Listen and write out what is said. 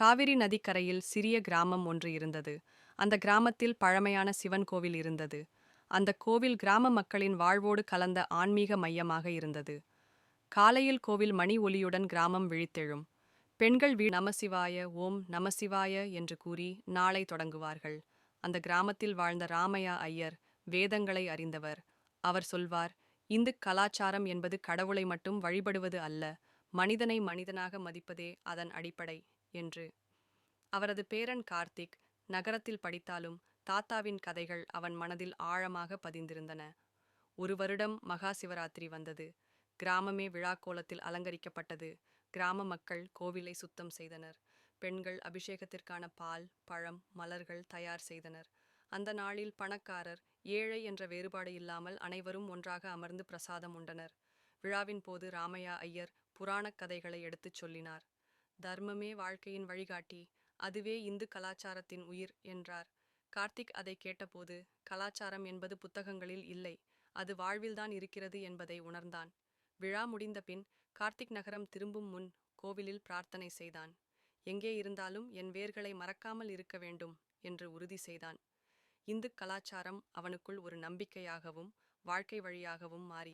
காவிரி நதிக்கரையில் சிறிய கிராமம் ஒன்று இருந்தது. அந்த கிராமத்தில் பழமையான சிவன் கோவில் இருந்தது. அந்த கோவில் கிராம மக்களின் வாழ்வோடு கலந்த ஆன்மீக மையமாக இருந்தது. காலையில் கோவில் மணி ஒலியுடன் கிராமம் விழித்தெழும். பெண்கள் நமசிவாய ஓம் நமசிவாய என்று கூறி நாளை தொடங்குவார்கள். அந்த கிராமத்தில் வாழ்ந்த ராமையா ஐயர் வேதங்களை அறிந்தவர். அவர் சொல்வார், இந்து கலாச்சாரம் என்பது கடவுளை மட்டும் வழிபடுவது அல்ல, மனிதனை மனிதனாக மதிப்பதே அதன் அடிப்படை என்று. அவரது பேரன் கார்த்திக் நகரத்தில் படித்தாலும் தாத்தாவின் கதைகள் அவன் மனதில் ஆழமாக பதிந்திருந்தன. ஒரு வருடம் மகா சிவராத்திரி வந்தது. கிராமமே விழாக்கோலத்தில் அலங்கரிக்கப்பட்டது. கிராம மக்கள் கோவிலை சுத்தம் செய்தனர். பெண்கள் அபிஷேகத்திற்கான பால், பழம், மலர்கள் தயார் செய்தனர். அந்த நாளில் பணக்காரர், ஏழை என்ற வேறுபாடு இல்லாமல் அனைவரும் ஒன்றாக அமர்ந்து பிரசாதம் உண்டனர். விழாவின் போது ராமையா ஐயர் புராணக் கதைகளை எடுத்துச் சொல்லினார். தர்மமே வாழ்க்கையின் வழிகாட்டி, அதுவே இந்து கலாச்சாரத்தின் உயிர் என்றார். கார்த்திக் அதை கேட்டபோது, கலாச்சாரம் என்பது புத்தகங்களில் இல்லை, அது வாழ்வில்தான் இருக்கிறது என்பதை உணர்ந்தான். விழா முடிந்தபின் கார்த்திக் நகரம் திரும்பும் முன் கோவிலில் பிரார்த்தனை செய்தான். எங்கே இருந்தாலும் என் வேர்களை மறக்காமல் இருக்க வேண்டும் என்று உறுதி செய்தான். இந்து கலாச்சாரம் அவனுக்குள் ஒரு நம்பிக்கையாகவும் வாழ்க்கை வழியாகவும் மாறி